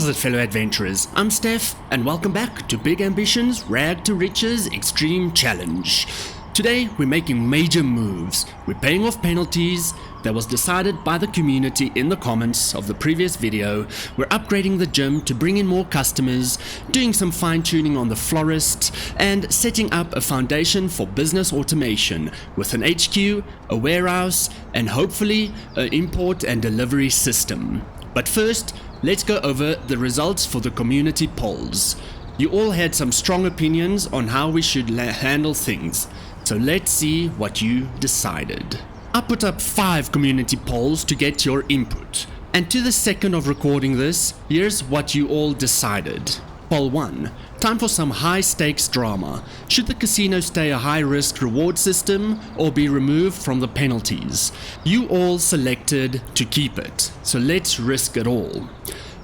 How's it, fellow adventurers? I'm Steph, and welcome back to Big Ambitions Rag to Riches Extreme Challenge. Today, we're making major moves. We're paying off penalties that was decided by the community in the comments of the previous video. We're upgrading the gym to bring in more customers, doing some fine-tuning on the Florist, and setting up a foundation for business automation with an HQ, a warehouse, and hopefully an import and delivery system. But first, let's go over the results for the community polls. You all had some strong opinions on how we should handle things, so let's see what you decided. I put up 5 community polls to get your input, and to the second of recording this, here's what you all decided. Poll 1. Time for some high stakes drama. Should the casino stay a high risk reward system or be removed from the penalties? You all selected to keep it, so let's risk it all.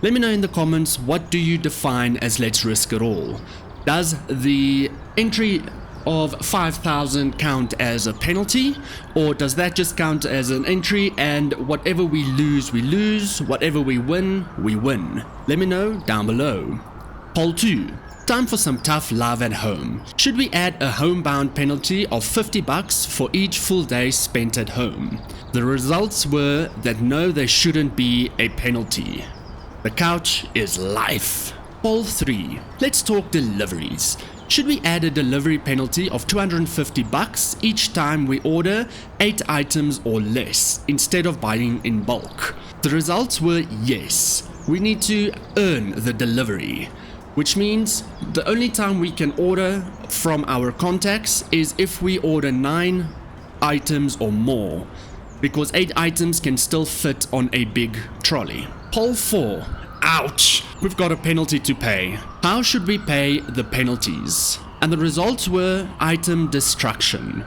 Let me know in the comments, what do you define as let's risk it all? Does the entry of 5,000 count as a penalty, or does that just count as an entry and whatever we lose, whatever we win? Let me know down below. Poll 2. Time for some tough love at home. Should we add a homebound penalty of $50 for each full day spent at home? The results were that no, there shouldn't be a penalty. The couch is life. Poll 3. Let's talk deliveries. Should we add a delivery penalty of $250 each time we order 8 items or less instead of buying in bulk? The results were yes. We need to earn the delivery, which means the only time we can order from our contacts is if we order 9 items or more, because 8 items can still fit on a big trolley. Poll 4. Ouch! We've got a penalty to pay. How should we pay the penalties? And the results were item destruction.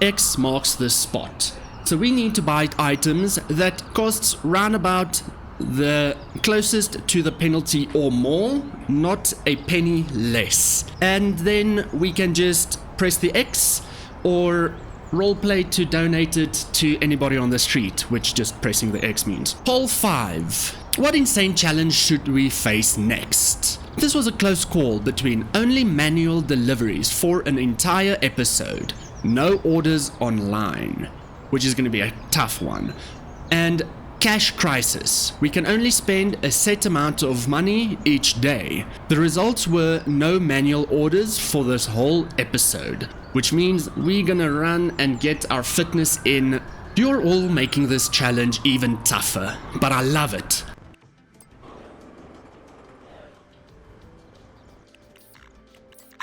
X marks the spot. So we need to buy items that costs round about the closest to the penalty or more, not a penny less. And then we can just press the X or roleplay to donate it to anybody on the street, which just pressing the X means. Poll 5. What insane challenge should we face next? This was a close call between only manual deliveries for an entire episode, no orders online, which is going to be a tough one, and cash crisis. We can only spend a set amount of money each day. The results were no manual orders for this whole episode, which means we're gonna run and get our fitness in. You're all making this challenge even tougher, but I love it.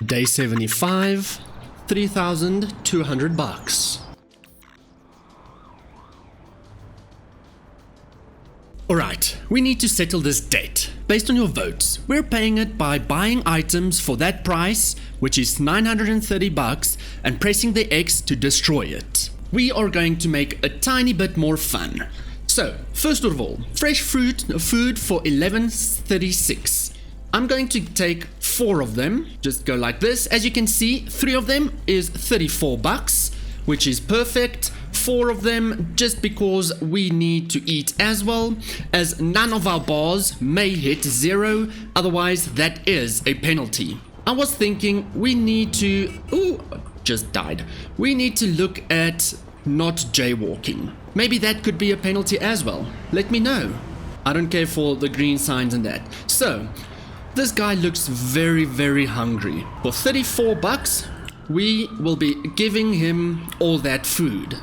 Day 75, $3,200. Alright, we need to settle this debt. Based on your votes, we're paying it by buying items for that price, which is $930, and pressing the X to destroy it. We are going to make a tiny bit more fun. So, first of all, fresh food for $11.36. I'm going to take 4 of them, just go like this. As you can see, 3 of them is $34, which is perfect. 4 of them just because we need to eat as well, as none of our bars may hit 0, otherwise that is a penalty. I was thinking we need to, just died. We need to look at not jaywalking. Maybe that could be a penalty as well. Let me know. I don't care for the green signs and that. So, this guy looks very, very hungry. For $34, we will be giving him all that food.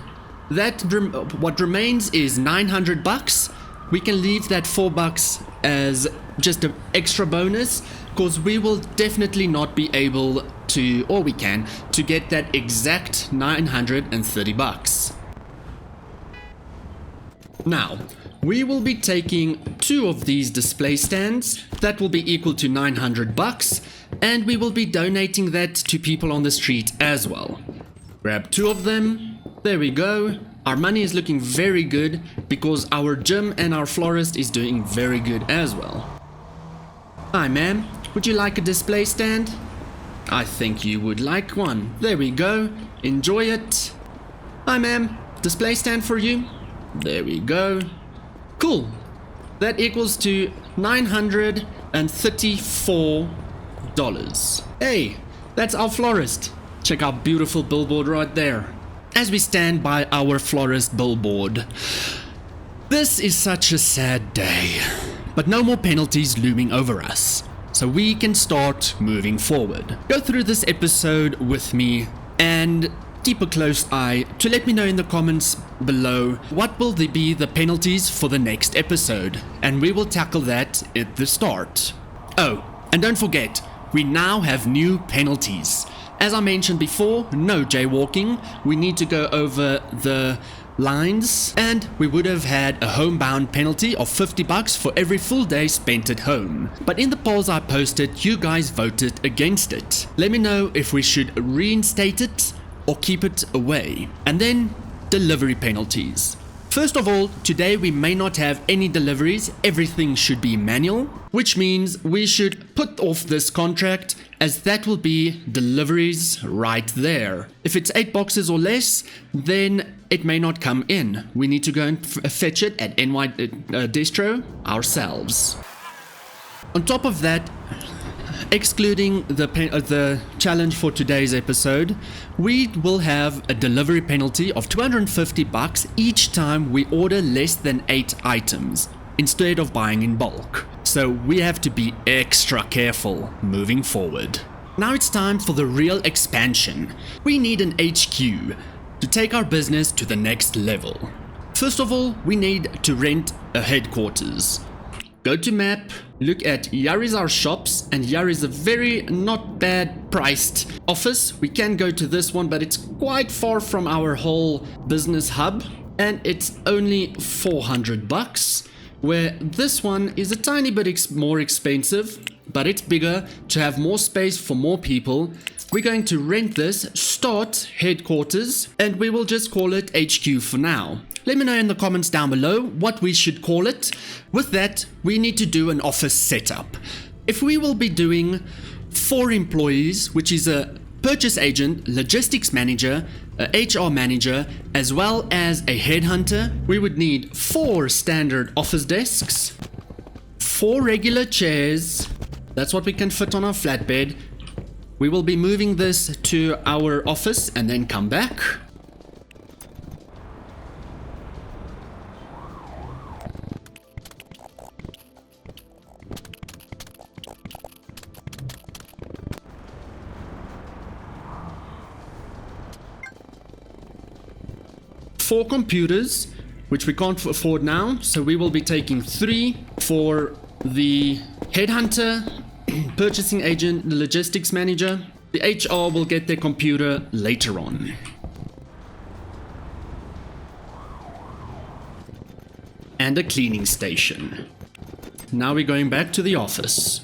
What remains is $900. We can leave that $4 as just an extra bonus, because we will definitely not be able to, or we can, to get that exact $930. Now, we will be taking 2 of these display stands. That will be equal to $900, and we will be donating that to people on the street as well. Grab 2 of them. There we go. Our money is looking very good because our gym and our florist is doing very good as well. Hi ma'am, would you like a display stand? I think you would like one. There we go. Enjoy it. Hi ma'am, display stand for you. There we go. Cool. That equals to $934. Hey, that's our florist. Check our beautiful billboard right there. As we stand by our florist billboard, this is such a sad day, but no more penalties looming over us, so we can start moving forward. Go through this episode with me and keep a close eye to let me know in the comments below what will be the penalties for the next episode, and we will tackle that at the start. Oh, and don't forget, we now have new penalties. As I mentioned before, no jaywalking. We need to go over the lines, and we would have had a homebound penalty of $50 for every full day spent at home. But in the polls I posted, you guys voted against it. Let me know if we should reinstate it or keep it away. And then delivery penalties. First of all, today we may not have any deliveries. Everything should be manual, which means we should put off this contract, as that will be deliveries right there. If it's 8 boxes or less, then it may not come in. We need to go and fetch it at NY Distro ourselves. On top of that, excluding the challenge for today's episode, we will have a delivery penalty of $250 each time we order less than 8 items instead of buying in bulk. So we have to be extra careful moving forward. Now it's time for the real expansion. We need an HQ to take our business to the next level. First of all, we need to rent a headquarters. Go to map, look at here is our shops, and here is a very not bad priced office. We can go to this one, but it's quite far from our whole business hub, and it's only $400, where this one is a tiny bit more expensive, but it's bigger to have more space for more people. We're going to rent this, start headquarters, and we will just call it HQ for now. Let me know in the comments down below what we should call it. With that, we need to do an office setup. If we will be doing 4 employees, which is a purchase agent, logistics manager, a HR manager, as well as a headhunter, we would need 4 standard office desks, 4 regular chairs. That's what we can fit on our flatbed. We will be moving this to our office and then come back. Four computers, which we can't afford now, so we will be taking 3 for the headhunter, purchasing agent, the logistics manager. The HR will get their computer later on. And a cleaning station. Now we're going back to the office.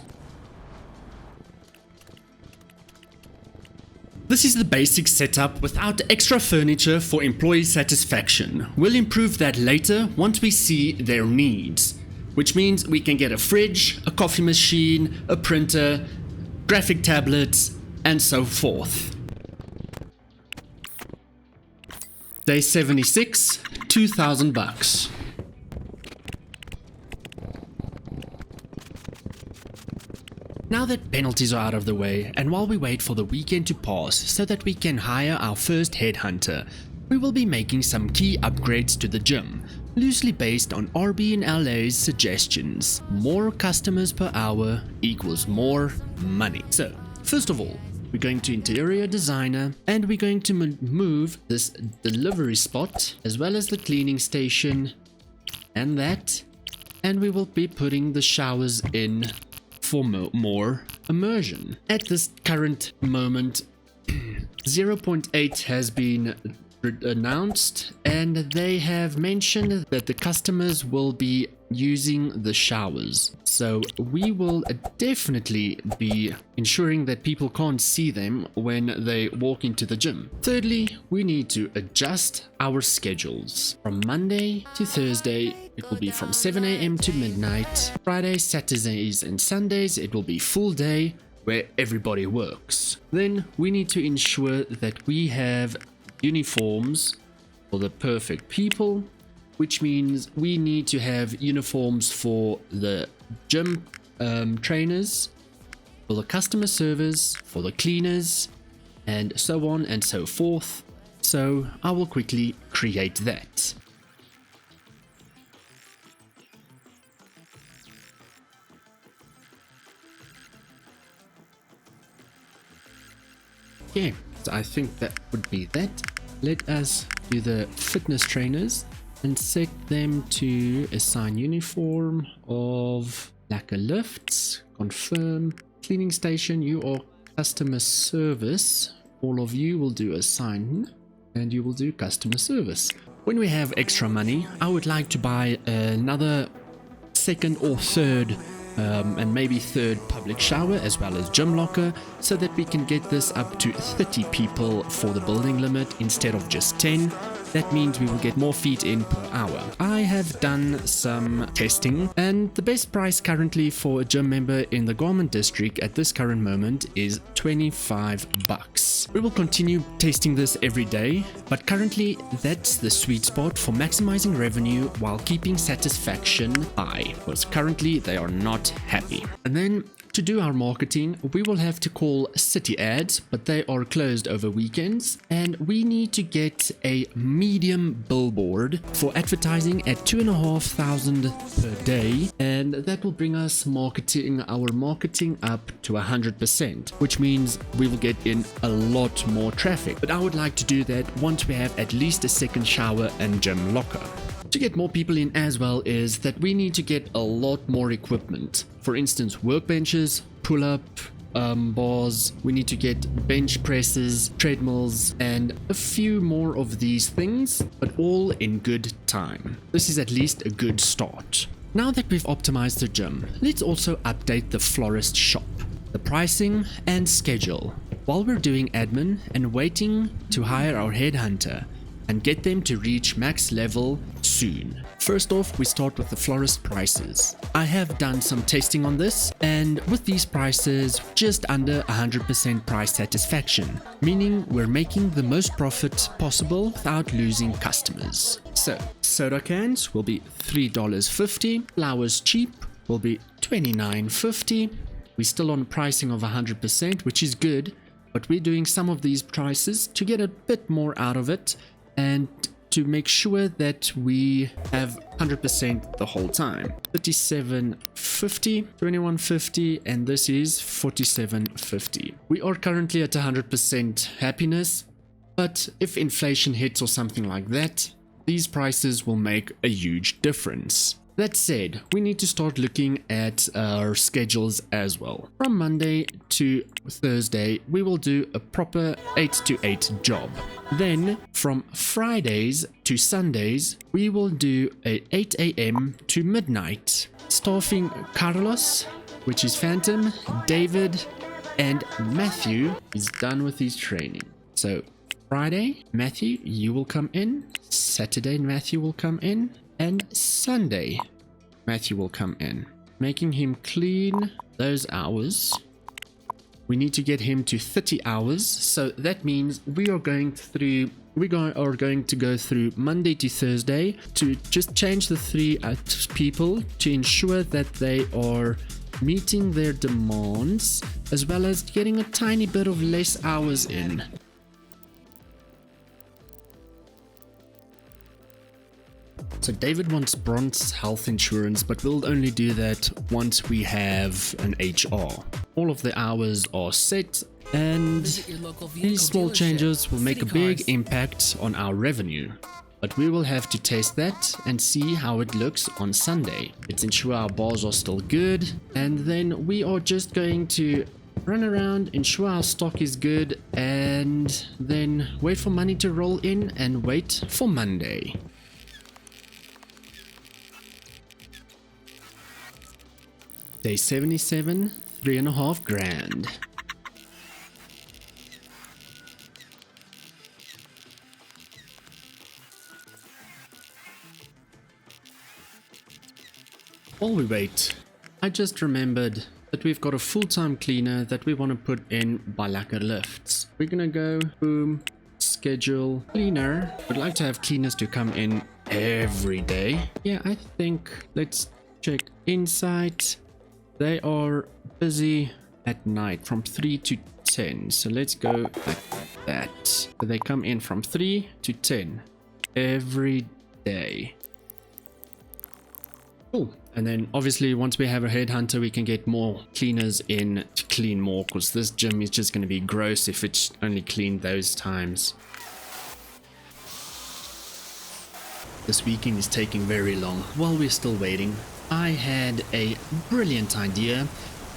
This is the basic setup without extra furniture for employee satisfaction. We'll improve that later once we see their needs, which means we can get a fridge, a coffee machine, a printer, graphic tablets, and so forth. Day 76, $2,000. Now that penalties are out of the way, and while we wait for the weekend to pass so that we can hire our first headhunter, we will be making some key upgrades to the gym, loosely based on RB and LA's suggestions. More customers per hour equals more money. So, first of all, we're going to interior designer, and we're going to move this delivery spot as well as the cleaning station and that, and we will be putting the showers in for more immersion. At this current moment, 0.8 has been announced, and they have mentioned that the customers will be using the showers. So we will definitely be ensuring that people can't see them when they walk into the gym. Thirdly, we need to adjust our schedules. From Monday to Thursday, it will be from 7 a.m. to midnight. Fridays, Saturdays, and Sundays, it will be full day where everybody works. Then we need to ensure that we have uniforms for the perfect people, which means we need to have uniforms for the gym trainers, for the customer service, for the cleaners, and so on and so forth. So I will quickly create that. Okay, so I think that would be that. Let us do the fitness trainers and set them to assign uniform of lacquer lifts. Confirm. Cleaning station, you are customer service. All of you will do assign and you will do customer service. When we have extra money, I would like to buy another second or third and maybe third public shower as well as gym locker, so that we can get this up to 30 people for the building limit instead of just 10. That means we will get more feet in per hour. I have done some testing, and the best price currently for a gym member in the garment district at this current moment is 25 bucks. We will continue testing this every day, but currently that's the sweet spot for maximizing revenue while keeping satisfaction high, because currently they are not happy. And then to do our marketing, we will have to call city ads, but they are closed over weekends, and we need to get a medium billboard for advertising at 2,500 per day, and that will bring us our marketing up to 100%, which means we will get in a lot more traffic. But I would like to do that once we have at least a second shower and gym locker. To get more people in as well is that we need to get a lot more equipment. For instance, workbenches, pull-up bars, we need to get bench presses, treadmills, and a few more of these things, but all in good time. This is at least a good start. Now that we've optimized the gym, let's also update the Florist shop, the pricing and schedule, while we're doing admin and waiting to hire our Headhunter and get them to reach max level soon. First off, we start with the Florist prices. I have done some testing on this, and with these prices, just under 100% price satisfaction, meaning we're making the most profit possible without losing customers. So, soda cans will be $3.50, flowers cheap will be $29.50. We're still on pricing of 100%, which is good, but we're doing some of these prices to get a bit more out of it, and to make sure that we have 100% the whole time. $37.50, $21.50, and this is $47.50. We are currently at 100% happiness, but if inflation hits or something like that, these prices will make a huge difference. That said, we need to start looking at our schedules as well. From Monday to Thursday, we will do a proper 8 to 8 job. Then from Fridays to Sundays, we will do a 8 a.m. to midnight. Staffing Carlos, which is Phantom, David, and Matthew is done with his training. So Friday, Matthew, you will come in. Saturday, Matthew will come in. And Sunday, Matthew will come in, making him clean those hours. We need to get him to 30 hours, so that means we are going to go through Monday to Thursday to just change the 3 people to ensure that they are meeting their demands, as well as getting a tiny bit of less hours in. So David wants bronze health insurance, but we'll only do that once we have an HR. All of the hours are set, and these small changes will make a big impact on our revenue. But we will have to test that and see how it looks on Sunday. Let's ensure our bars are still good, and then we are just going to run around, ensure our stock is good, and then wait for money to roll in and wait for Monday. Day 77, 3.5 grand. While we wait, I just remembered that we've got a full-time cleaner that we want to put in by lacquer lifts. We're gonna go, boom, schedule, cleaner. We'd like to have cleaners to come in every day. Yeah, I think let's check Insight. They are busy at night from 3 to 10. So let's go like that. So they come in from 3 to 10 every day. Cool. And then obviously once we have a headhunter, we can get more cleaners in to clean more, because this gym is just going to be gross if it's only cleaned those times. This weekend is taking very long. While we're still waiting, I had a brilliant idea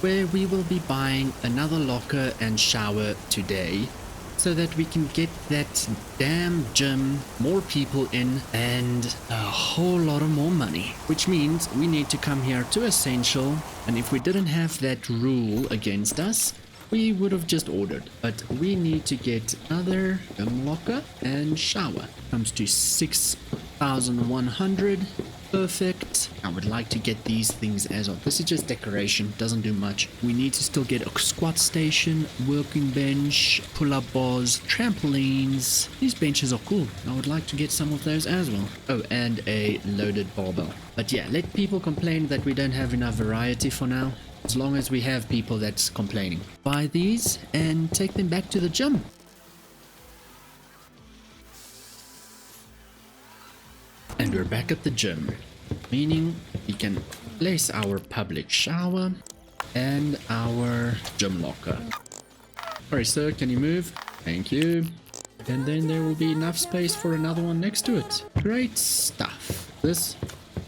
where we will be buying another locker and shower today, so that we can get that damn gym more people in and a whole lot of more money. Which means we need to come here to Essential, and if we didn't have that rule against us, we would have just ordered. But we need to get another gym locker and shower. Comes to 6,100. Perfect. I would like to get these things as well. This is just decoration, doesn't do much. We need to still get a squat station, working bench, pull-up bars, trampolines. These benches are cool. I would like to get some of those as well. Oh, and a loaded barbell. But yeah, let people complain that we don't have enough variety for now. As long as we have people that's complaining. Buy these and take them back to the gym. And we're back at the gym, meaning we can place our public shower and our gym locker. Alright, sir, can you move? Thank you. And then there will be enough space for another one next to it. Great stuff. This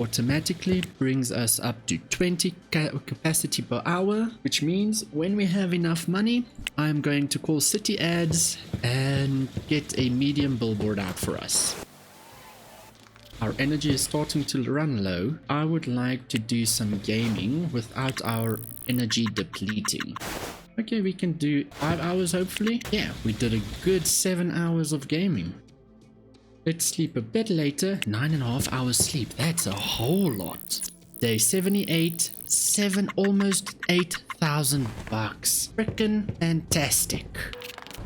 automatically brings us up to 20 capacity per hour, which means when we have enough money, I'm going to call City Ads and get a medium billboard out for us. Our energy is starting to run low. I would like to do some gaming without our energy depleting. Okay, we can do 5 hours hopefully. Yeah, we did a good 7 hours of gaming. Let's sleep a bit later. 9.5 hours sleep. That's a whole lot. Day 78, almost 8,000 bucks. Frickin' fantastic.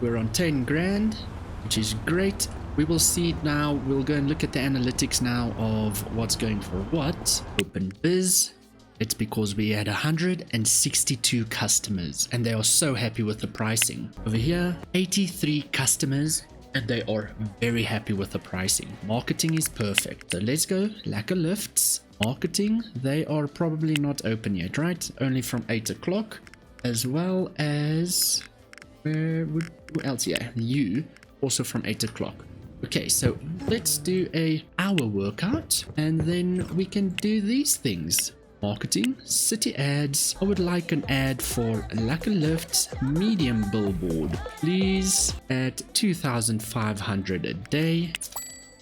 We're on 10 grand, which is great. We will see now. We'll go and look at the analytics now of what's going for what. Open biz. It's because we had 162 customers and they are so happy with the pricing. Over here, 83 customers and they are very happy with the pricing. Marketing is perfect. So let's go. Lack of lifts. Marketing, they are probably not open yet, right? Only from 8 o'clock. As well as... who else? Yeah, you. Also from 8 o'clock. Okay, so let's do a hour workout and then we can do these things. Marketing, City Ads. I would like an ad for Lucky Lifts medium billboard, please, at 2,500 a day.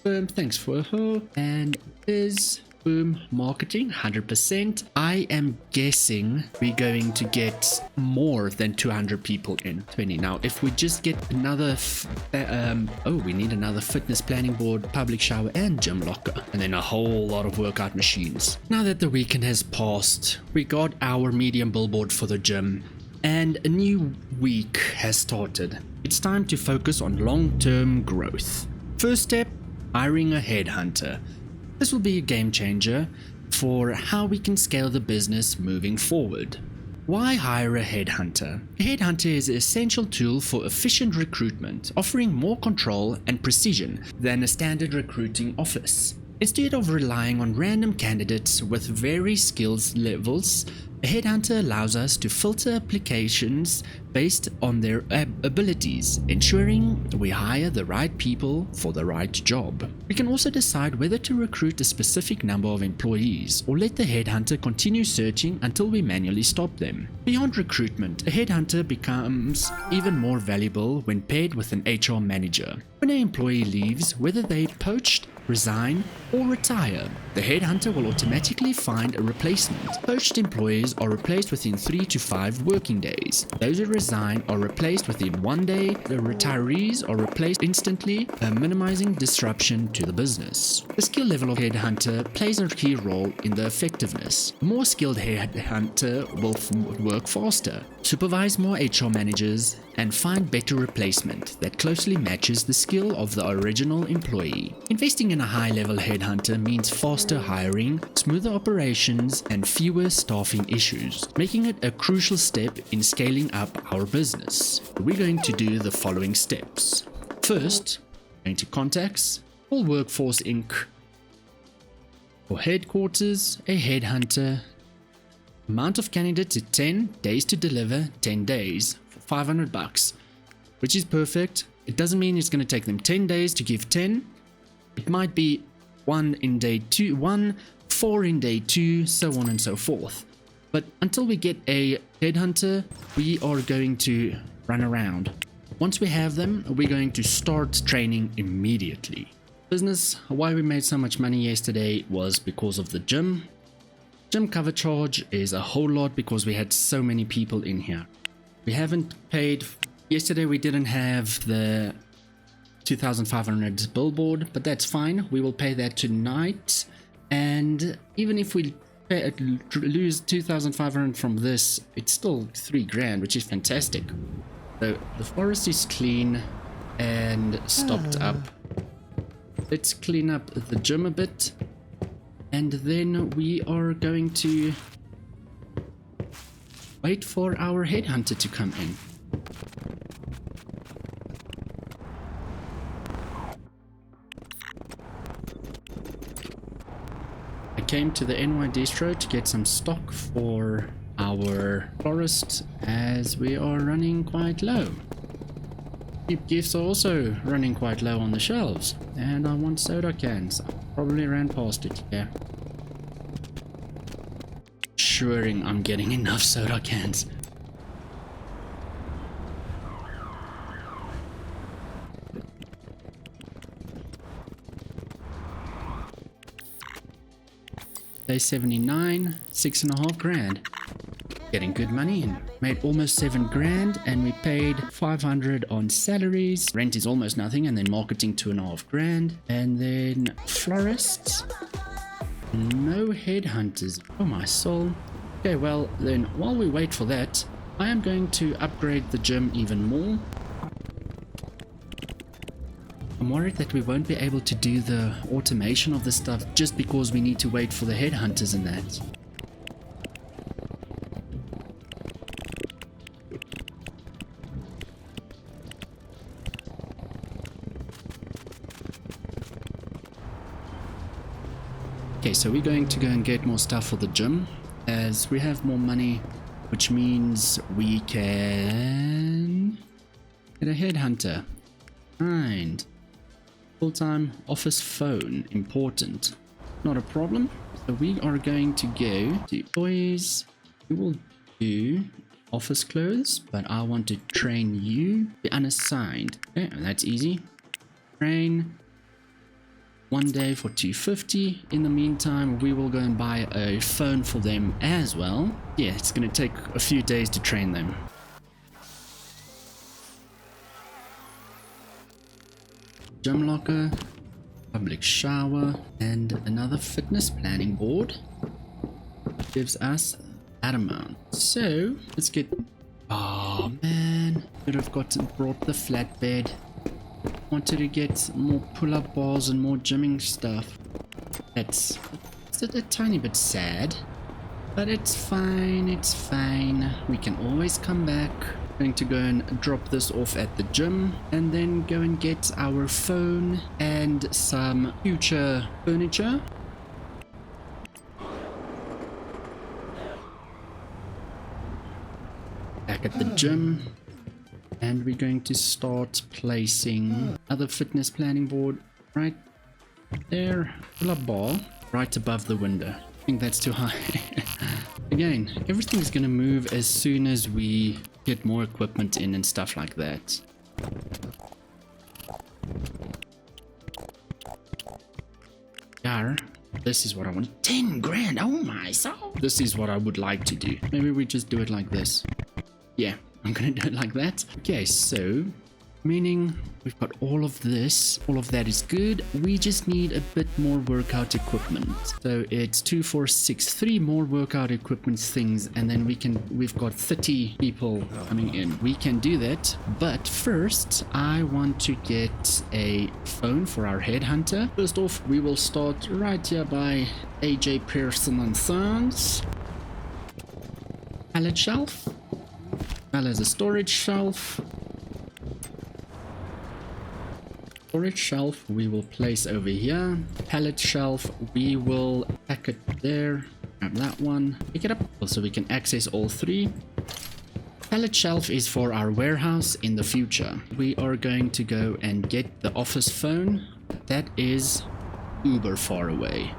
Boom, thanks for her. And biz. Boom, marketing 100%. I am guessing we're going to get more than 200 people in 20. Now if we just get another we need another fitness planning board, public shower and gym locker, and then a whole lot of workout machines. Now that the weekend has passed, we got our medium billboard for the gym and a new week has started. It's time to focus on long-term growth. First step, hiring a headhunter. This will be a game changer for how we can scale the business moving forward. Why hire a headhunter? A headhunter is an essential tool for efficient recruitment, offering more control and precision than a standard recruiting office. Instead of relying on random candidates with varied skills levels, a headhunter allows us to filter applications based on their abilities, ensuring we hire the right people for the right job. We can also decide whether to recruit a specific number of employees or let the headhunter continue searching until we manually stop them. Beyond recruitment, a headhunter becomes even more valuable when paired with an HR manager. When an employee leaves, whether they poached, resign, or retire, the headhunter will automatically find a replacement. Poached employees are replaced within 3 to 5 working days. Those who resign are replaced within 1 day. The retirees are replaced instantly, minimizing disruption to the business. The skill level of Headhunter plays a key role in the effectiveness. A more skilled Headhunter will work faster, supervise more HR managers, and find better replacement that closely matches the skill of the original employee. Investing in a high-level headhunter means faster hiring, smoother operations, and fewer staffing issues, making it a crucial step in scaling up our business. We're going to do the following steps. First, going to Contacts, All Workforce Inc. For headquarters, a headhunter. Amount of candidates at 10 days to deliver, 10 days. $500, which is perfect. It doesn't mean it's going to take them 10 days to give 10. It might be 1 in day 2, 1, 4 in day 2, so on and so forth. But until we get a headhunter, we are going to run around. Once we have them, we're going to start training immediately. Business, why we made so much money yesterday was because of the gym. Gym cover charge is a whole lot because we had so many people in here. We haven't paid. Yesterday we didn't have the 2,500 billboard, but that's fine. We will pay that tonight. And even if we lose 2,500 from this, it's still 3 grand, which is fantastic. So the Florist is clean and stocked up. Let's clean up the gym a bit, and then we are going to wait for our headhunter to come in. I came to the NY Distro to get some stock for our Florist as we are running quite low. Cheap gifts are also running quite low on the shelves, and I want soda cans. I probably ran past it, yeah. Ensuring I'm getting enough soda cans. Day 79, 6.5 grand. Getting good money in. Made almost 7 grand, and we paid 500 on salaries. Rent is almost nothing, and then marketing 2.5 grand. And then florists. No headhunters. Oh my soul. Okay, well then while we wait for that, I am going to upgrade the gym even more. I'm worried that we won't be able to do the automation of the stuff just because we need to wait for the headhunters and that. Okay, so we're going to go and get more stuff for the gym as we have more money, which means we can get a headhunter. And full-time office phone, important. Not a problem. So we are going to go to toys. We will do office clothes, but I want to train you. Be unassigned. Okay, that's easy. Train. 1 day for 250. In the meantime, we will go and buy a phone for them as well. Yeah, it's gonna take a few days to train them. Gym locker, public shower, and another fitness planning board. Gives us that amount. So let's get. Oh man, should have brought the flatbed. Wanted to get more pull-up bars and more gymming stuff. It's a tiny bit sad, but it's fine, it's fine. We can always come back. Going to go and drop this off at the gym and then go and get our phone and some future furniture. Back at the gym. And we're going to start placing other fitness planning board right there. Pull-up bar right above the window. I think that's too high. Again, everything's going to move as soon as we get more equipment in and stuff like that. Yar. This is what I want. 10 grand. Oh my soul. This is what I would like to do. Maybe we just do it like this. Yeah, I'm gonna do it like that. Okay, so meaning we've got all of this. All of that is good. We just need a bit more workout equipment. So it's 2, 4, 6, 3 more workout equipment things, and then we've got 30 people coming in. We can do that, but first I want to get a phone for our headhunter. First off, we will start right here by AJ Pearson and Sons. Pallet shelf, as well as a storage shelf. Storage shelf we will place over here. Pallet shelf we will pack it there. Grab that one. Pick it up so we can access all 3. Pallet shelf is for our warehouse in the future. We are going to go and get the office phone. That is uber far away.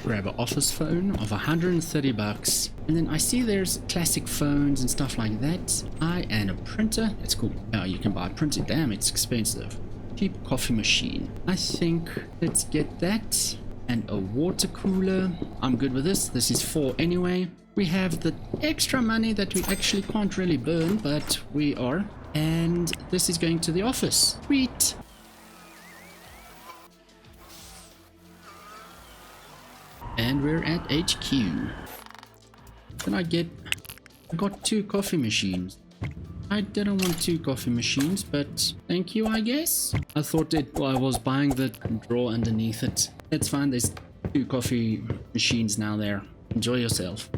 Grab an office phone of 130 bucks, and then I see there's classic phones and stuff like that. And a printer. That's cool. Oh, you can buy a printer. Damn, it's expensive. Cheap coffee machine. I think let's get that, and a water cooler. I'm good with this. This is 4 anyway. We have the extra money that we actually can't really burn, but we are. And this is going to the office. Sweet. And we're at HQ. Then I got 2 coffee machines. I didn't want 2 coffee machines, but thank you, I guess. I thought I was buying the drawer underneath it. It's fine, there's 2 coffee machines now there. Enjoy yourself.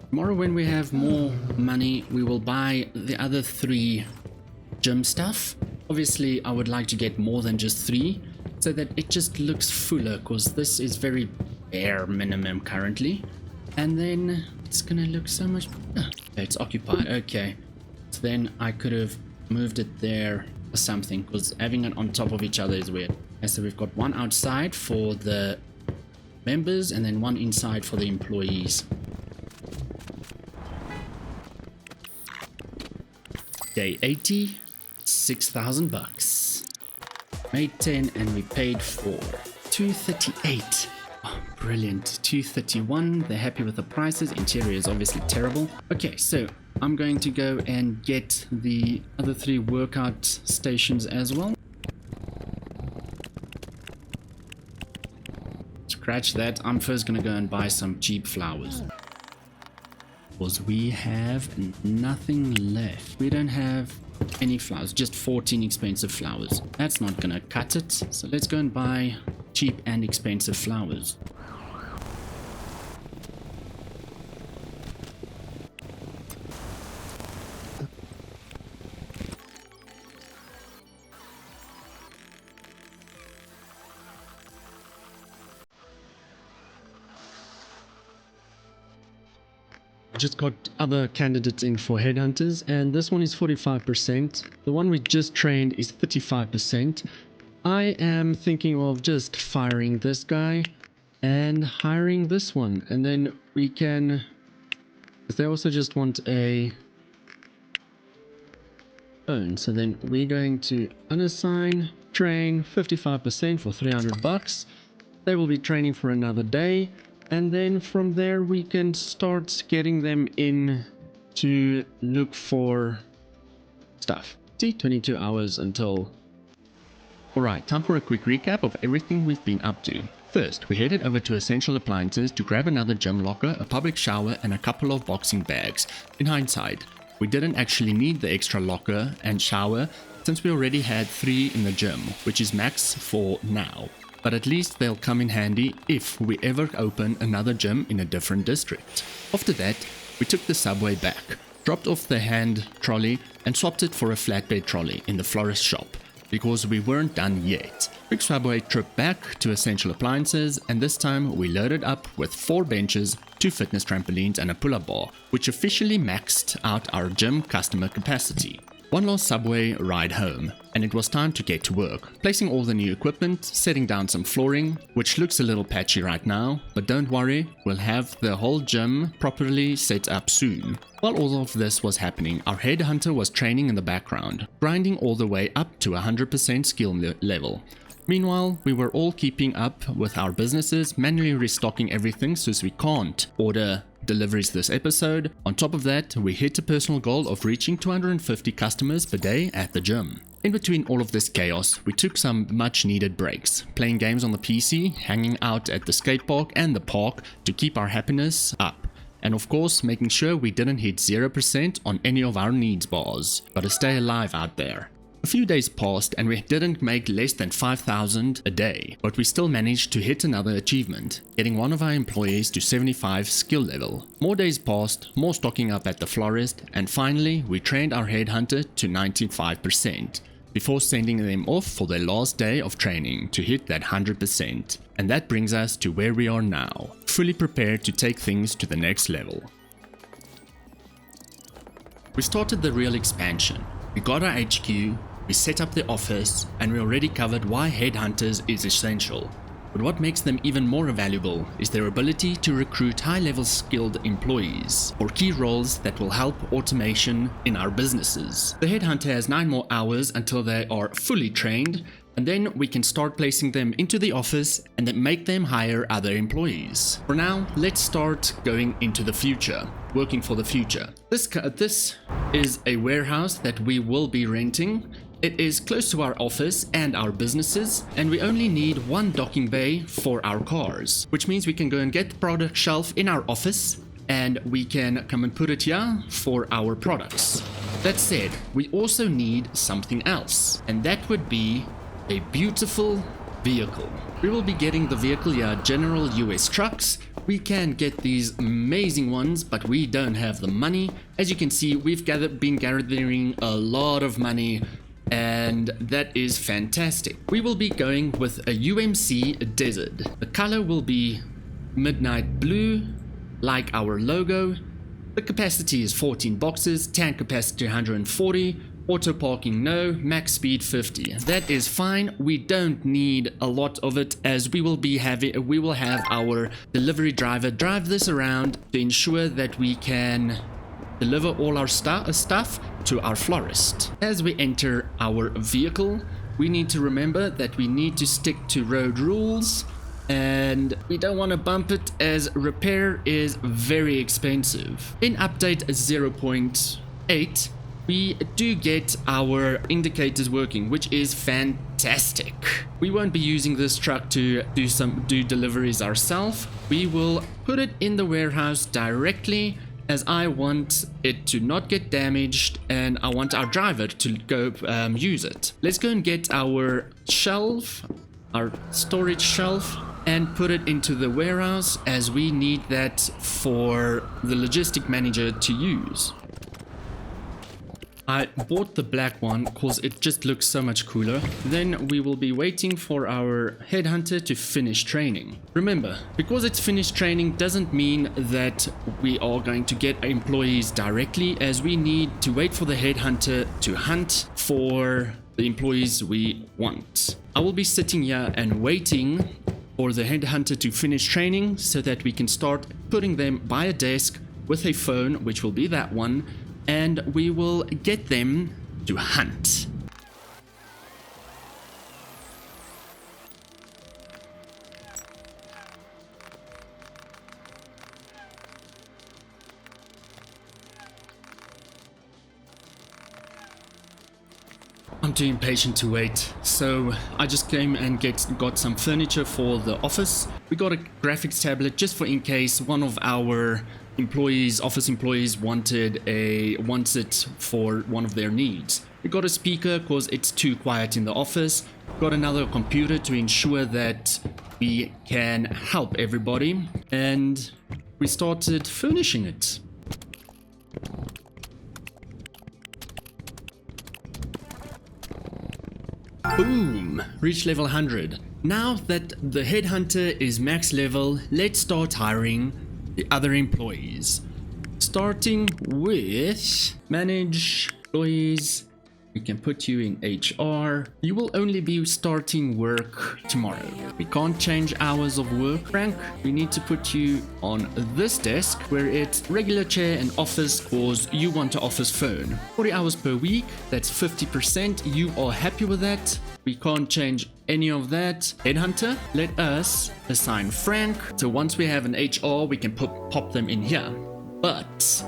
Tomorrow when we have more money, we will buy the other 3 gym stuff. Obviously, I would like to get more than just 3. So that it just looks fuller, because this is very bare minimum currently. And then it's gonna look so much better. It's occupied. Okay, so then I could have moved it there or something, because having it on top of each other is weird. And so we've got one outside for the members and then one inside for the employees. Day 80, 6,000 bucks. Made 10 and we paid 4. 238. Oh, brilliant. 231. They're happy with the prices. Interior is obviously terrible. Okay, so I'm going to go and get the other 3 workout stations as well. Scratch that. I'm first gonna go and buy some cheap flowers, because we have nothing left. We don't have any flowers, just 14 expensive flowers. That's not gonna cut it, so let's go and buy cheap and expensive flowers. Just got other candidates in for headhunters, and this one is 45%. The one we just trained is 35%. I am thinking of just firing this guy and hiring this one, and then we can, because they also just want a phone. So then we're going to unassign, train 55% for 300 bucks. They will be training for another day. And then from there we can start getting them in to look for stuff. See, 22 hours until... Alright, time for a quick recap of everything we've been up to. First, we headed over to Essential Appliances to grab another gym locker, a public shower and a couple of boxing bags. In hindsight, we didn't actually need the extra locker and shower since we already had 3 in the gym, which is max for now. But at least they'll come in handy if we ever open another gym in a different district. After that, we took the subway back, dropped off the hand trolley and swapped it for a flatbed trolley in the Florist shop, because we weren't done yet. Quick subway trip back to Essential Appliances, and this time we loaded up with 4 benches, 2 fitness trampolines and a pull-up bar, which officially maxed out our gym customer capacity. One last subway ride home, and it was time to get to work, placing all the new equipment, setting down some flooring, which looks a little patchy right now, but don't worry, we'll have the whole gym properly set up soon. While all of this was happening, our headhunter was training in the background, grinding all the way up to 100% skill level. Meanwhile, we were all keeping up with our businesses, manually restocking everything since we can't order deliveries this episode. On top of that, we hit a personal goal of reaching 250 customers per day at the gym. In between all of this chaos, we took some much needed breaks, playing games on the PC, hanging out at the skate park and the park to keep our happiness up. And of course, making sure we didn't hit 0% on any of our needs bars. Gotta stay alive out there. A few days passed and we didn't make less than 5,000 a day, but we still managed to hit another achievement, getting one of our employees to 75 skill level. More days passed, more stocking up at the Florist, and finally we trained our headhunter to 95%, before sending them off for their last day of training to hit that 100%. And that brings us to where we are now, fully prepared to take things to the next level. We started the real expansion. We got our HQ, we set up the office, and we already covered why headhunters is essential. But what makes them even more valuable is their ability to recruit high-level skilled employees for key roles that will help automation in our businesses. The headhunter has 9 more hours until they are fully trained, and then we can start placing them into the office and then make them hire other employees. For now, let's start going into the future, working for the future. This is a warehouse that we will be renting. It is close to our office and our businesses, and we only need one docking bay for our cars, which means we can go and get the product shelf in our office and we can come and put it here for our products. That said, we also need something else, and that would be a beautiful vehicle. We will be getting the vehicle here, General US Trucks. We can get these amazing ones, but we don't have the money. As you can see, we've been gathering a lot of money, and that is fantastic. We will be going with a UMC Desert. The color will be midnight blue, like our logo. The capacity is 14 boxes, tank capacity 140, auto parking no, max speed 50. That is fine. We don't need a lot of it, as we will have our delivery driver drive this around to ensure that we can deliver all our stuff to our florist. As we enter our vehicle, we need to remember that we need to stick to road rules, and we don't want to bump it, as repair is very expensive. In update 0.8, we do get our indicators working, which is fantastic. We won't be using this truck to do deliveries ourselves. We will put it in the warehouse directly, as I want it to not get damaged and I want our driver to go use it. Let's go and get our shelf, our storage shelf, and put it into the warehouse, as we need that for the logistic manager to use. I bought the black one because it just looks so much cooler. Then we will be waiting for our headhunter to finish training. Remember, because it's finished training doesn't mean that we are going to get employees directly, as we need to wait for the headhunter to hunt for the employees we want. I will be sitting here and waiting for the headhunter to finish training so that we can start putting them by a desk with a phone, which will be that one, and we will get them to hunt. I'm too impatient to wait, so I just came and got some furniture for the office. We got a graphics tablet just for in case one of our office employees wants it for one of their needs. We got a speaker because it's too quiet in the office. Got another computer to ensure that we can help everybody, and we started furnishing it. Boom! Reach level 100. Now that the headhunter is max level, let's start hiring the other employees. Starting with manage employees We can put you in HR. You will only be starting work tomorrow. We can't change hours of work. Frank, we need to put you on this desk where it's regular chair and office cause you want an office phone. 40 hours per week, that's 50%. You are happy with that? We can't change any of that. Headhunter, let us assign Frank. So once we have an HR, we can pop them in here. But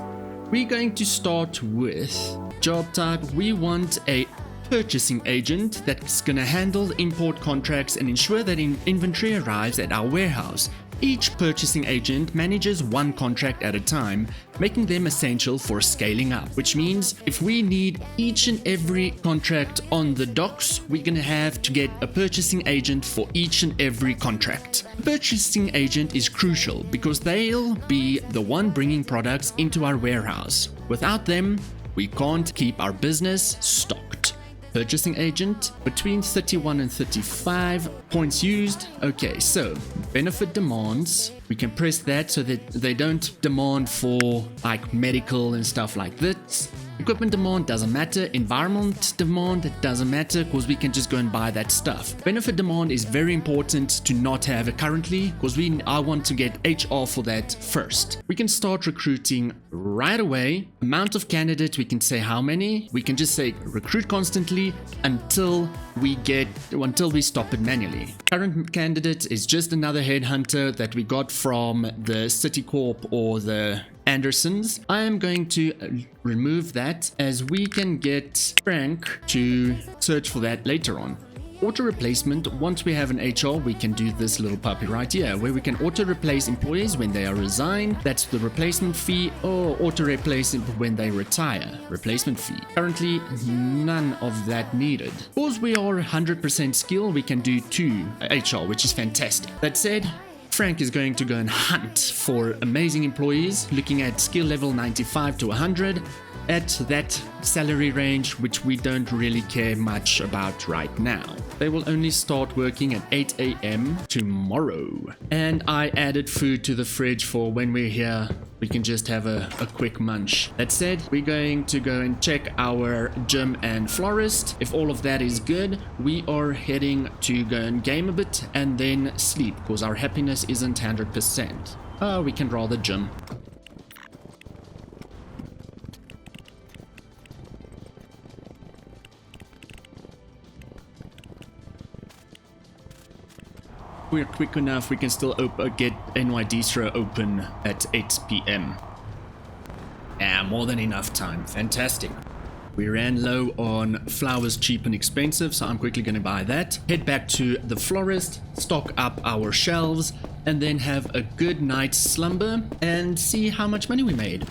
we're going to start with job type. We want a purchasing agent that's going to handle import contracts and ensure that inventory arrives at our warehouse. Each purchasing agent manages one contract at a time, making them essential for scaling up, which means if we need each and every contract on the docks, we're going to have to get a purchasing agent for each and every contract. The purchasing agent is crucial because they'll be the one bringing products into our warehouse. Without them, we can't keep our business stocked. Purchasing agent between 31 and 35 points used. Okay, so benefit demands, we can press that so that they don't demand for like medical and stuff like this. Equipment demand doesn't matter. Environment demand, it doesn't matter because we can just go and buy that stuff. Benefit demand is very important to not have it currently because I want to get HR for that first. We can start recruiting right away. Amount of candidates, we can say how many. We can just say recruit constantly until we stop it manually. Current candidate is just another headhunter that we got from the Citicorp or the Andersons. I am going to remove that as we can get Frank to search for that later on. Auto replacement, once we have an HR, we can do this little puppy right here where we can auto replace employees when they are resigned. That's the replacement fee, or auto replace when they retire. Replacement fee. Currently, none of that needed. Because we are 100% skilled, we can do 2 HR, which is fantastic. That said, Frank is going to go and hunt for amazing employees, looking at skill level 95 to 100 at that salary range, which we don't really care much about right now. They will only start working at 8 a.m. tomorrow. And I added food to the fridge for when we're here. We can just have a quick munch. That said, we're going to go and check our gym and florist. If all of that is good, we are heading to go and game a bit and then sleep because our happiness isn't 100%. We can draw the gym. We're quick enough, we can still get NY Distro open at 8 p.m. Yeah, more than enough time. Fantastic. We ran low on flowers, cheap and expensive, so I'm quickly going to buy that. Head back to the florist, stock up our shelves, and then have a good night's slumber and see how much money we made.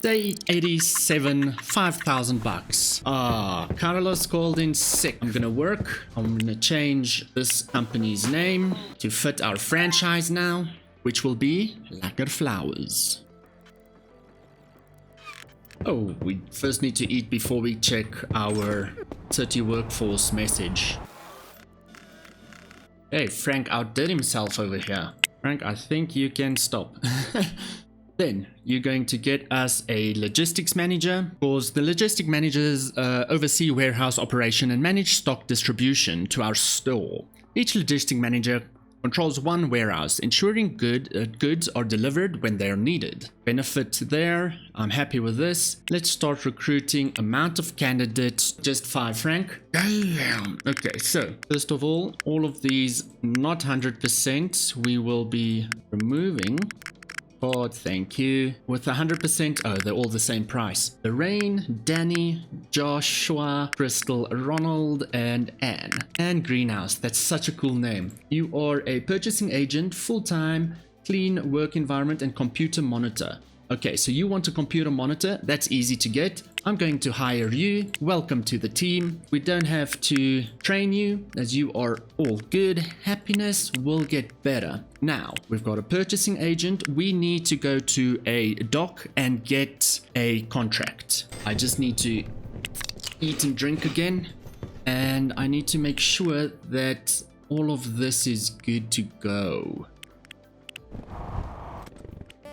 Day 87, 5,000 bucks. Carlos called in sick. I'm gonna work. I'm gonna change this company's name to fit our franchise now, which will be Lacquer Flowers. Oh, we first need to eat before we check our city workforce message. Hey, Frank outdid himself over here. Frank, I think you can stop. Then you're going to get us a logistics manager, because the logistic managers oversee warehouse operation and manage stock distribution to our store. Each logistic manager controls one warehouse, ensuring goods are delivered when they are needed. Benefit there. I'm happy with this. Let's start recruiting. Amount of candidates, just 5, Frank. Damn. Okay, so first of all of these not 100%, we will be removing. God, thank you. With 100%, oh, they're all the same price. Lorraine, Danny, Joshua, Crystal, Ronald, and Anne. Anne Greenhouse, that's such a cool name. You are a purchasing agent, full-time, clean work environment, and computer monitor. Okay, so you want a computer monitor, that's easy to get. I'm going to hire you. Welcome to the team. We don't have to train you as you are all good. Happiness will get better. Now, we've got a purchasing agent. We need to go to a dock and get a contract. I just need to eat and drink again. And I need to make sure that all of this is good to go.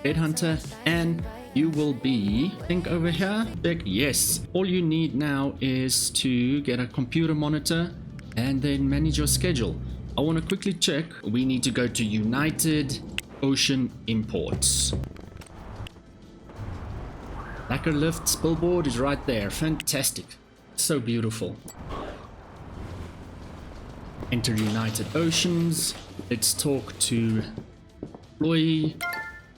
Headhunter, and you will be, I think over here, check, yes. All you need now is to get a computer monitor and then manage your schedule. I want to quickly check. We need to go to United Ocean Imports. Lacquer lift billboard is right there. Fantastic. So beautiful. Enter United Oceans. Let's talk to employee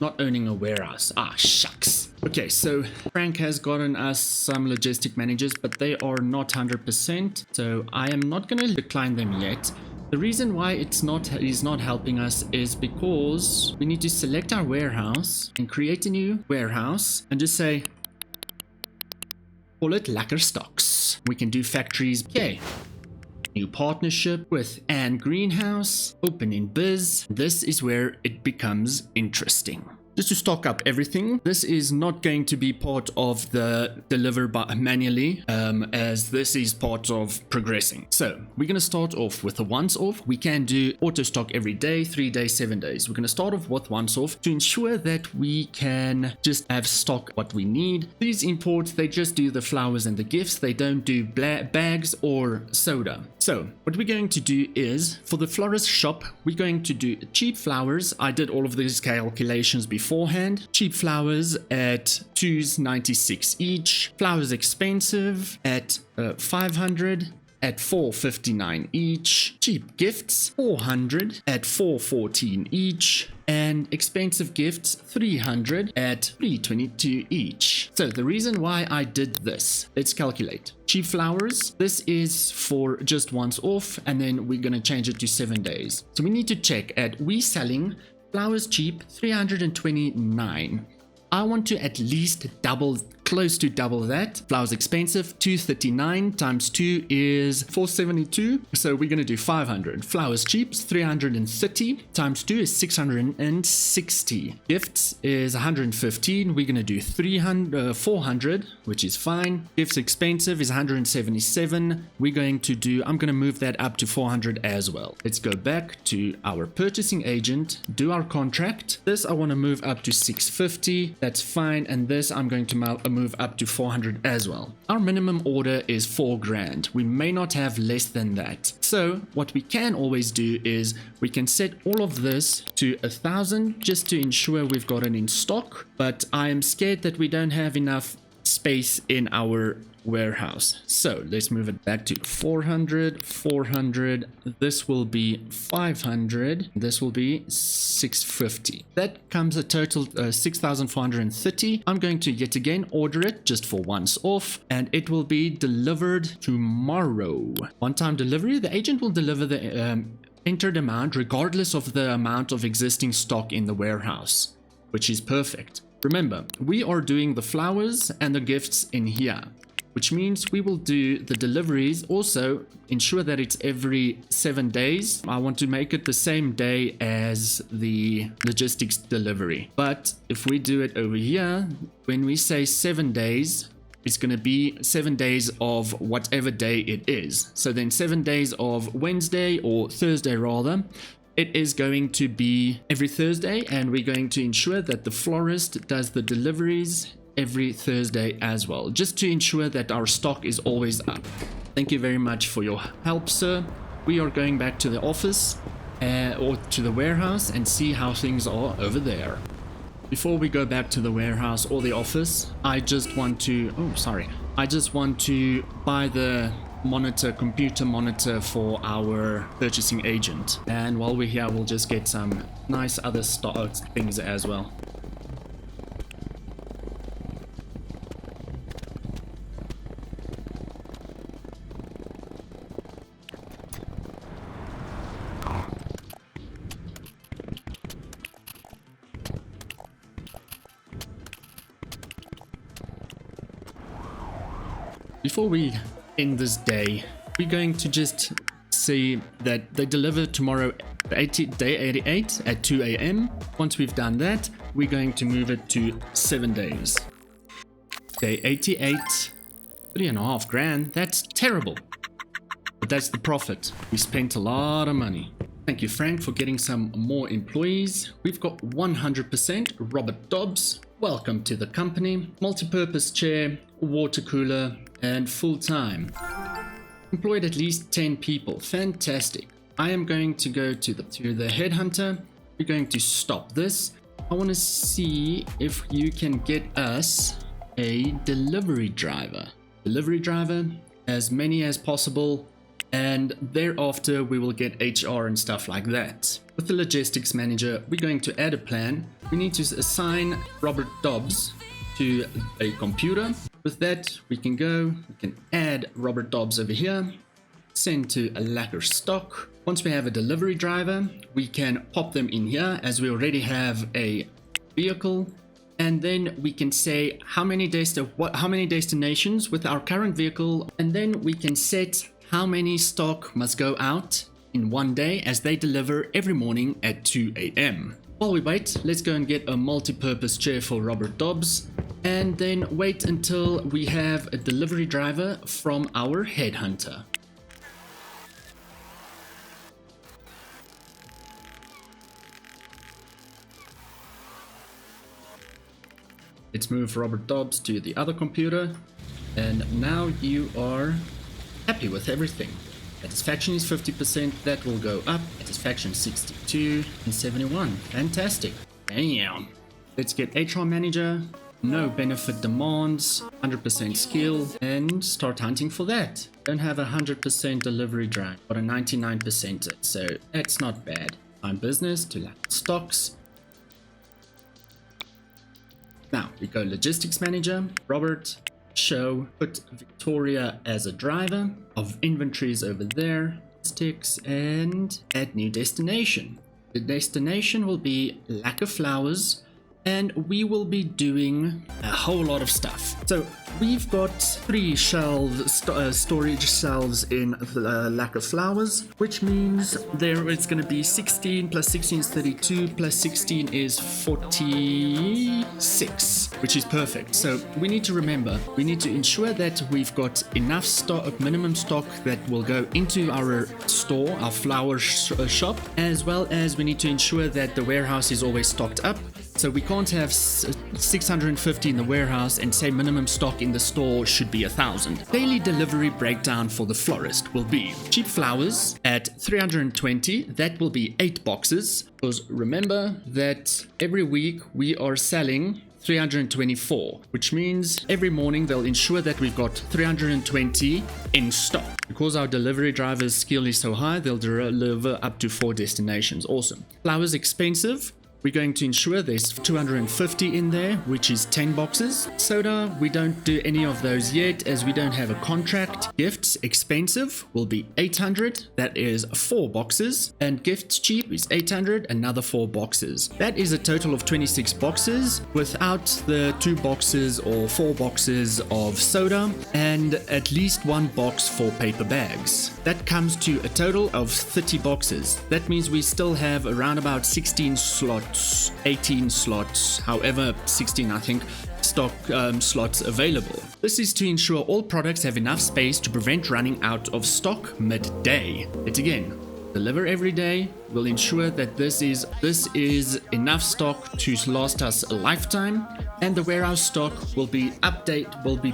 not owning a warehouse. Ah, shucks. Okay, so Frank has gotten us some logistic managers, but they are not 100%. So I am not going to decline them yet. The reason why he's not helping us is because we need to select our warehouse and create a new warehouse and just say, call it Lacquer Stocks. We can do factories. Okay. New partnership with Ann Greenhouse. Open in biz. This is where it becomes interesting. Just to stock up everything, this is not going to be part of the deliver manually, as this is part of progressing. So we're going to start off with the once off. We can do auto stock every day, 3 days, 7 days. We're going to start off with once off to ensure that we can just have stock what we need. These imports, they just do the flowers and the gifts. They don't do bags or soda. So what we're going to do is, for the florist shop, we're going to do cheap flowers. I did all of these calculations beforehand. Cheap flowers at $2.96 each. Flowers expensive at 500 at $4.59 each. Cheap gifts 400 at $4.14 each. And expensive gifts 300 at $3.22 each. So the reason why I did this, let's calculate. Cheap flowers, this is for just once off, and then we're going to change it to 7 days. So we need to check at we selling flowers cheap 329. I want to at least close to double that. Flowers expensive 239 times 2 is 472, so we're going to do 500. Flowers cheaps 330 times 2 is 660. Gifts is 115. We're going to do 400, which is fine. Gifts expensive is 177. I'm going to move that up to 400 as well. Let's go back to our purchasing agent, do our contract. This I want to move up to 650. That's fine, and this I'm going to move up to 400 as well. Our minimum order is 4 grand. We may not have less than that. So what we can always do is we can set all of this to 1,000 just to ensure we've got it in stock. But I am scared that we don't have enough space in our warehouse. So let's move it back to 400, 400. This will be 500. This will be 650. That comes a total 6,430. I'm going to yet again order it just for once off, and it will be delivered tomorrow. One-time delivery. The agent will deliver the entered amount regardless of the amount of existing stock in the warehouse, which is perfect. Remember, we are doing the flowers and the gifts in here, which means we will do the deliveries. Also ensure that it's every 7 days. I want to make it the same day as the logistics delivery. But if we do it over here, when we say 7 days, it's going to be 7 days of whatever day it is. So then 7 days of Wednesday or Thursday rather. It is going to be every Thursday, and we're going to ensure that the florist does the deliveries every Thursday as well, just to ensure that our stock is always up. Thank you very much for your help, sir. We are going back to the office or to the warehouse and see how things are over there. Before we go back to the warehouse or the office, I just want to buy the computer monitor for our purchasing agent. And while we're here, we'll just get some nice other things as well. Before we end this day, we're going to just see that they deliver tomorrow, day 88 at 2 a.m. Once we've done that, we're going to move it to 7 days. Day 88, 3.5 grand. That's terrible. But that's the profit. We spent a lot of money. Thank you, Frank, for getting some more employees. We've got 100% Robert Dobbs. Welcome to the company. Multi-purpose chair, water cooler, and full-time. Employed at least 10 people. Fantastic. I am going to go to the Headhunter. We're going to stop this. I want to see if you can get us a delivery driver. Delivery driver, as many as possible. And thereafter we will get HR and stuff like that. With the logistics manager, we're going to add a plan. We need to assign Robert Dobbs to a computer. With that, we can add Robert Dobbs over here, send to a lacquer stock. Once we have a delivery driver, we can pop them in here as we already have a vehicle. And then we can say how many destinations with our current vehicle, and then we can set how many stock must go out in one day as they deliver every morning at 2 a.m. While we wait, let's go and get a multi-purpose chair for Robert Dobbs, and then wait until we have a delivery driver from our Headhunter. Let's move Robert Dobbs to the other computer, and now you are happy with everything. Satisfaction is 50%, that will go up. Satisfaction 62 and 71. Fantastic. Damn. Let's get HR manager, no benefit demands, 100% skill, and start hunting for that. Don't have a 100% delivery drive, but a 99%, so that's not bad. Time business to lack stocks. Now we go logistics manager, Robert, show, put Victoria as a driver, of inventories over there, sticks, and add new destination. The destination will be lacquer flowers, and we will be doing a whole lot of stuff. So we've got 3 storage shelves in lacquer flowers, which means there it's going to be 16 plus 16 is 32 plus 16 is 46, which is perfect. So we need to remember, we need to ensure that we've got enough stock, minimum stock that will go into our store, our flower shop, as well as we need to ensure that the warehouse is always stocked up. So we can't have 650 in the warehouse and say minimum stock in the store should be 1,000. Daily delivery breakdown for the florist will be cheap flowers at 320. That will be 8 boxes. Because remember that every week we are selling 324, which means every morning they'll ensure that we've got 320 in stock. Because our delivery driver's skill is so high, they'll deliver up to 4 destinations. Awesome. Flowers expensive. We're going to ensure there's 250 in there, which is 10 boxes. Soda, we don't do any of those yet as we don't have a contract. Gifts, expensive, will be 800. That is 4 boxes. And gifts cheap is 800, another 4 boxes. That is a total of 26 boxes without the 2 boxes or 4 boxes of soda and at least 1 box for paper bags. That comes to a total of 30 boxes. That means we still have around about 16 slots. 18 slots, however 16 I think stock slots available. This is to ensure all products have enough space to prevent running out of stock midday. Yet again, deliver every day. We'll ensure that this is enough stock to last us a lifetime, and the warehouse stock will be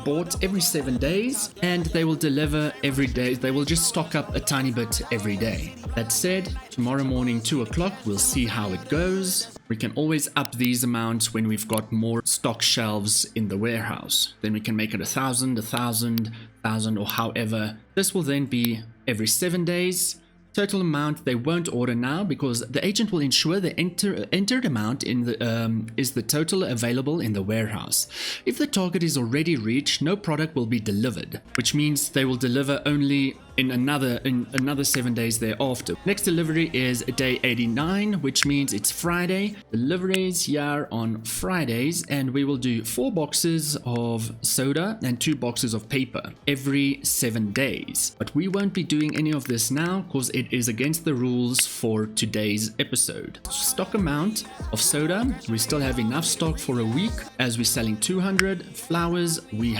bought every 7 days, and they will deliver every day. They will just stock up a tiny bit every day. That said, tomorrow morning 2 o'clock we'll see how it goes. We can always up these amounts when we've got more stock shelves in the warehouse. Then we can make it 1,000, 1,000, 1,000, or however. This will then be every 7 days. Total amount they won't order now because the agent will ensure the entered amount in the is the total available in the warehouse. If the target is already reached, no product will be delivered, which means they will deliver only in another 7 days thereafter. Next delivery is day 89, which means it's Friday. Deliveries here on Fridays, and we will do 4 boxes of soda and 2 boxes of paper every 7 days. But we won't be doing any of this now because it is against the rules for today's episode. Stock amount of soda, we still have enough stock for a week as we're selling 200. Flowers, we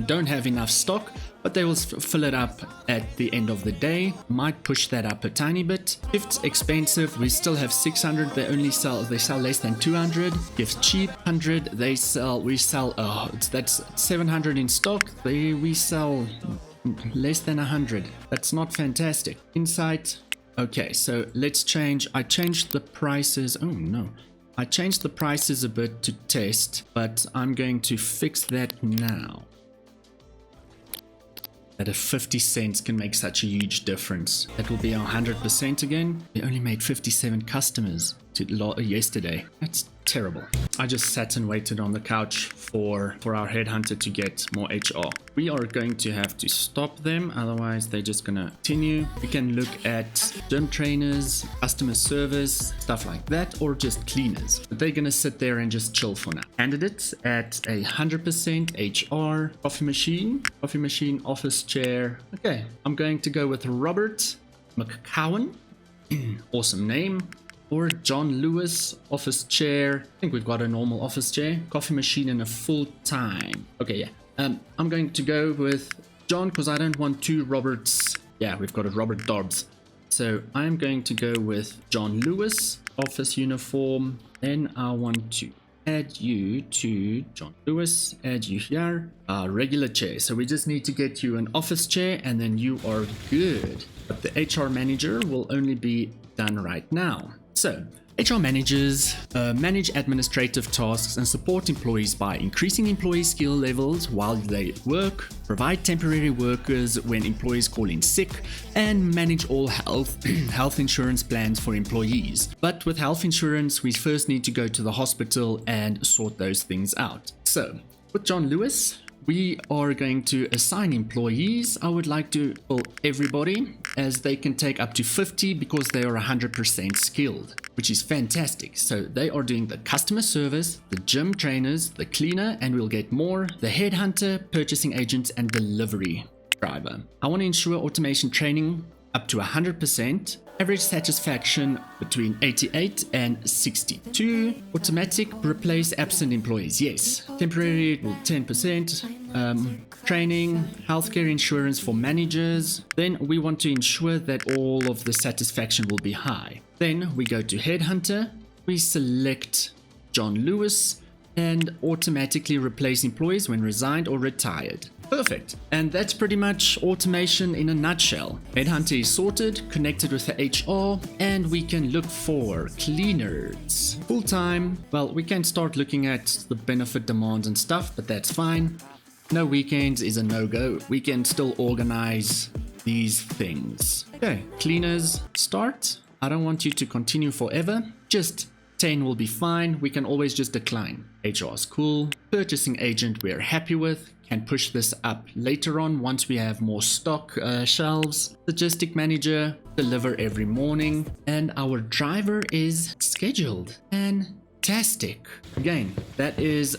don't have enough stock, but they will fill it up at the end of the day. Might push that up a tiny bit. Gifts expensive, we still have 600. They sell less than 200. Gifts cheap, 100. That's 700 in stock. We sell less than 100. That's not fantastic. Insight. Okay, so let's change. I changed the prices. Oh no. I changed the prices a bit to test, but I'm going to fix that now. That a 50 cents can make such a huge difference. That will be 100% again. We only made 57 customers yesterday. That's terrible. I just sat and waited on the couch for our headhunter to get more HR. We are going to have to stop them, otherwise they're just gonna continue. We can look at gym trainers, customer service, stuff like that, or just cleaners. But they're gonna sit there and just chill for now. Candidates at 100% HR, coffee machine, office chair. Okay, I'm going to go with Robert McCowan. Awesome name. Or John Lewis, office chair. I think we've got a normal office chair. Coffee machine and a full time. Okay, yeah. I'm going to go with John because I don't want two Roberts. Yeah, we've got a Robert Dobbs. So I'm going to go with John Lewis, office uniform. Then I want to add you to John Lewis, add you here. Regular chair. So we just need to get you an office chair and then you are good. But the HR manager will only be done right now. So, HR managers manage administrative tasks and support employees by increasing employee skill levels while they work, provide temporary workers when employees call in sick, and manage all health insurance plans for employees. But with health insurance, we first need to go to the hospital and sort those things out. So, with John Lewis, we are going to assign employees. I would like to pull everybody as they can take up to 50 because they are 100% skilled, which is fantastic. So they are doing the customer service, the gym trainers, the cleaner, and we'll get more, the headhunter, purchasing agents, and delivery driver. I want to ensure automation training up to 100%. Average satisfaction between 88 and 62. Automatic replace absent employees. Yes. Temporary 10%. Training, healthcare insurance for managers. Then we want to ensure that all of the satisfaction will be high. Then we go to Headhunter. We select John Lewis and automatically replace employees when resigned or retired. Perfect. And that's pretty much automation in a nutshell. Headhunter is sorted, connected with the HR, and we can look for cleaners. Full-time, well, we can start looking at the benefit demands and stuff, but that's fine. No weekends is a no-go. We can still organize these things. Okay, cleaners, start. I don't want you to continue forever. Just 10 will be fine. We can always just decline. HR is cool. Purchasing agent we're happy with. Can push this up later on once we have more stock shelves. Logistic manager, deliver every morning. And our driver is scheduled. Fantastic. Again, that is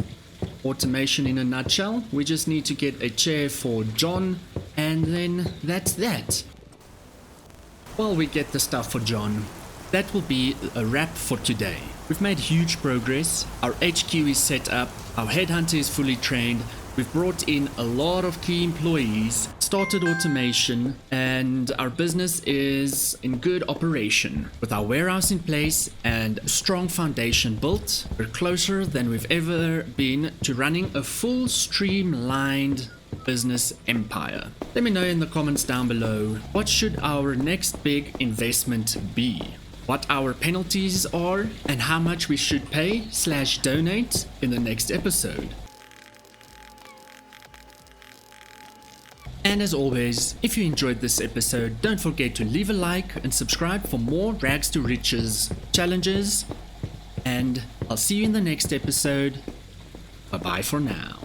automation in a nutshell. We just need to get a chair for John and then that's that. While we get the stuff for John, that will be a wrap for today. We've made huge progress. Our HQ is set up. Our headhunter is fully trained. We've brought in a lot of key employees, started automation, and our business is in good operation. With our warehouse in place and a strong foundation built, we're closer than we've ever been to running a full streamlined business empire. Let me know in the comments down below, what should our next big investment be? What our penalties are and how much we should pay/donate in the next episode. And as always, if you enjoyed this episode, don't forget to leave a like and subscribe for more Rags to Riches challenges. And I'll see you in the next episode. Bye bye for now.